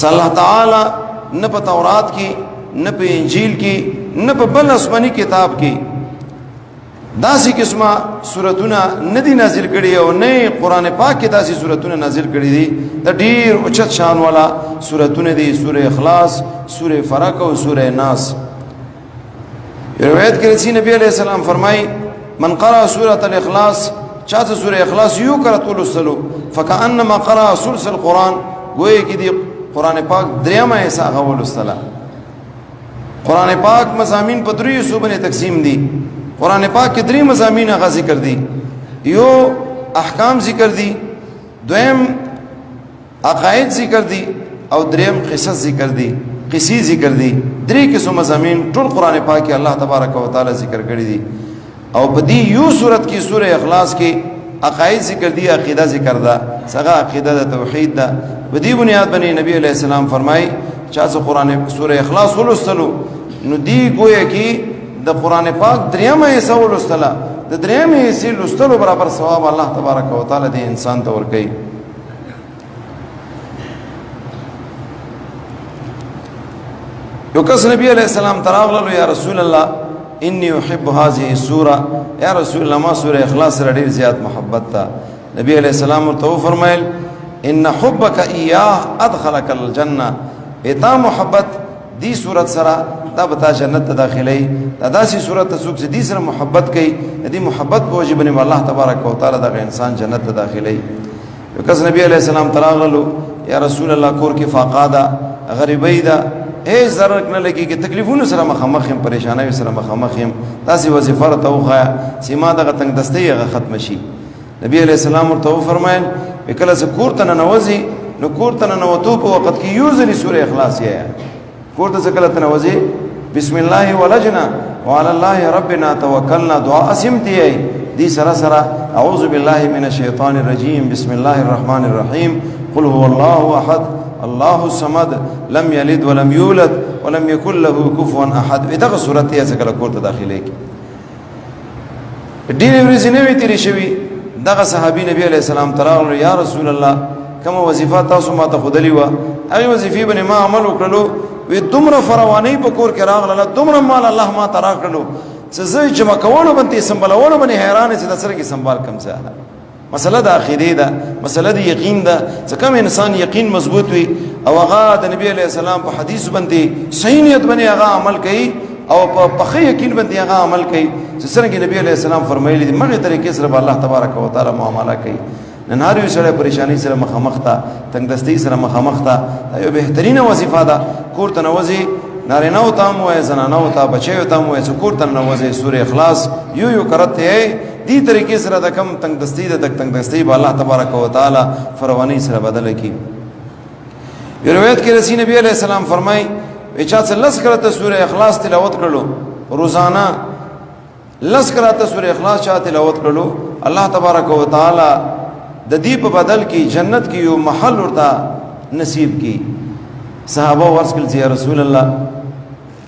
الله تعالی نه په تورات کې نه په انجیل کې نه په بل آسماني کتاب کې داسې قسمه سورتونه نه دي نازل کړي او نه قران پاک کې داسې سورتونه نازل کړي دي د ډیر اوچت شان والا سورتونه دي سوره اخلاص سوره فرق او سوره ناس روایت کې رسول نبی عليه السلام فرمای من قرأ سوره الاخلاص چاته سوره اخلاص یو کړه طول السلو فكأنما قرأ ثلث القران وای کې دي قران پاک دریمه حصہ غول الصلا قران پاک مضامین په دریو صوبه تقسیم دي قران پاک کې درې مضامین هغه ذکر دي یو احکام ذکر دي دویم عقاید ذکر دي او دریم قصص ذکر دي قصې ذکر دي درې قسم مضامین ټول قران پاک کې الله تبارک وتعالى ذکر کړی دي او په دې یو سورت کې سوره اخلاص کې عقاید ذکر دي عقیده ذکر ده څنګه عقیده د توحید ده په دې بنیاد باندې نبی علیہ السلام فرمای چې قرآن سوره اخلاص ولستلو نو دی گویا کې د قرآن پاک دریمه حصہ ولستله د دریمه حصے لستلو برابر ثواب الله تبارک وتعالى دې انسان ته ورکړي یو کس نبی علیہ السلام تراغلو یا رسول الله انی احب هذه السوره یا رسول الله ما سوره اخلاص سره ډیر زیات محبت تا نبی علیہ السلام ورته فرمایل ان حبك اياه ادخلك الجنه اتا محبت دی صورت سره دا بتا جنت ته داخلي دا داسي صورت ته څوک دي سره محبت کوي دې محبت په وجه باندې الله تبارک وتعالى دا انسان جنت ته داخلي کس نبی علیہ السلام تراغلو یا رسول الله کور کې فاقادا غریبی دا هیڅ ضرر نه لګي کې تکلیفونه سره مخامخ هم پریشانای سره مخامخ هم تاسو وظیفه ته وخایا سیما دغه تنگ دستي هغه ختم شي نبی علیہ السلام ورته فرمایل وکله ز کور ته نوځي نو کور ته نوتو په وخت کې یوزلی سوره اخلاص یې کور ته کله ته نوځي بسم الله ولجنا وعلى الله ربنا توکلنا دعا اسمتي دي سره سره اعوذ بالله من الشیطان الرجیم بسم الله الرحمن الرحیم قل هو الله احد الله الصمد لم يلد ولم يولد ولم يكن له كفوا احد دغه سورته یې څنګه کور ته داخلي کی ډېر ورځې تیری شوی دغه صحابي نبی علیہ السلام تراغلو یا رسول الله کوم وظیفه تاسو ما ته خدلی و هغه وظیفه باندې ما عمل وکړو وی دومره فروانی په کور کې راغله دومره مال الله ما ترا کړو چې زه جمع کولو باندې سنبالولو باندې حیران چې د سره کې سنبال کم څه مسله د عقیده ده مسله د یقین ده ځکه انسان یقین مضبوط وي او هغه د نبی علیہ السلام په حدیث باندې صحیح نیت باندې هغه عمل کوي او په یقین باندې هغه عمل کوي چې څنګه نبی علیہ السلام فرمایلی دي مغه طریقې سره الله تبارک وتعالى معامله کوي نن هر یو سره پریشانی سره مخامخ تا تنگ دستی سره مخامخ تا یو بهترینه وظیفه ده کور ته نوځي نارینه او تام وای زنانه او تا بچي او تام وای کور ته نوځي سوره اخلاص یو کرته دی طریقې سره د کم تنگ دستی د تنگ دستی به الله تبارک وتعالى فروانی سره بدل کی یو روایت کې رسول نبی علیہ السلام فرمای اچا څه لس کرته سوره اخلاص تلاوت کړلو روزانه لس کرته سوره اخلاص چا تلاوت کړلو الله تبارک وتعالى د دې په بدل کې جنت کې یو محل ورته نصیب کی صحابه ورسکل یا رسول الله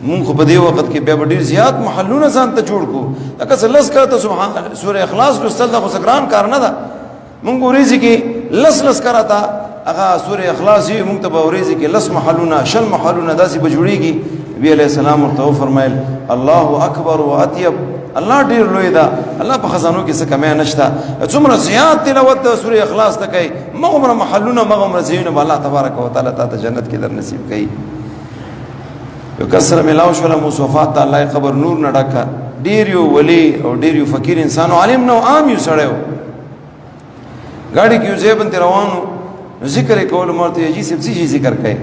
مونږ په دې وخت کې به ډیر زیات محلونه ځان ته جوړ کو لکه لس کرته سبحان سوره اخلاص لوستل د سکران کار نه ده مونږ ورېږي کې لس کرته هغه سوره اخلاص یې مونږ ته به ورېږي کې لس محلونه شل محلونه داسې به جوړيږي نبی علیہ السلام ورته فرمایل الله اکبر واطيب الله ډیر لوی دا الله په خزانو کې څه کمی نشته څومره زیات تلاوت د سوره اخلاص ته کوي مغمره محلونه مغمره زینه الله تبارک وتعالى ته جنت کې در نصیب کوي یو کسر ملاو شو له مصوفات الله قبر نور نه ډکا ډیر یو ولی او ډیر یو فقیر انسان عالم نو عام یو سړیو گاڑی کې زیبن روانو ذکر کول مرته یی سب ذکر کوي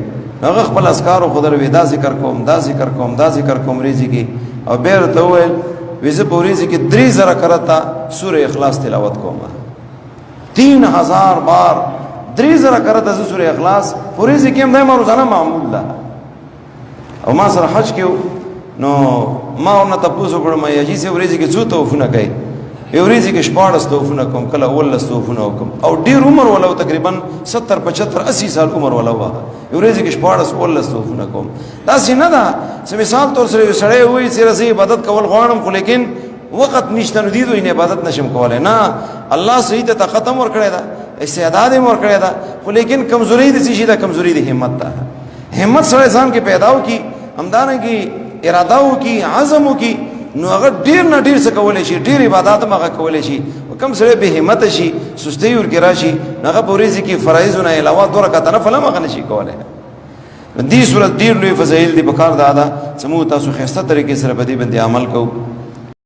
هغه خپل اسکار او خدای ودا ذکر کوم دا ذکر کوم دا ذکر کوم ریزي کې او بیر ته ویل ویزه پوریزی کې 3000 کرتا سوره اخلاص تلاوت کوم 3000 بار 3000 کرتا سوره اخلاص پوریزی کې هم روزانه معمول ده او ما سره حج کې نو ما ورنه تاسو کړم یی چې ورېزي کې څو توفونه کوي ورېزي کې شپاړس توفونه کوم کله ولس توفونه کوم او ډیر عمر ولو تقریبا 70 75 80 سال عمر ولو ورېزي کې شپاړس ولس توفونه کوم دا څنګه ده چې مثال تور سره سړی وي چې رسي عبادت کول غواړم خو لیکن وخت نشته نو دي دوی عبادت نشم کولای. نه الله صحیح ته طاقت ور کړی دا استعداد ور کړی دا خو لیکن کمزوري دي شي دا کمزوري دي همت ده. همت سره ځان کې پیدا و کی همدانه کی اراده و کی عزم و کی نو هغه ډیر نه ډیر څه کولای شي ډیر عبادت هغه کولای شي. کم سره به همت شي سستی ور کې راشي هغه پوریږي کی فرایضونه علاوه دوه رکعات نفل هغه نشي کولای. دې صورت ډیر لوی فضایل دي په کار دا سمو تاسو خسته طریقې سره بدی باندې عمل کوو.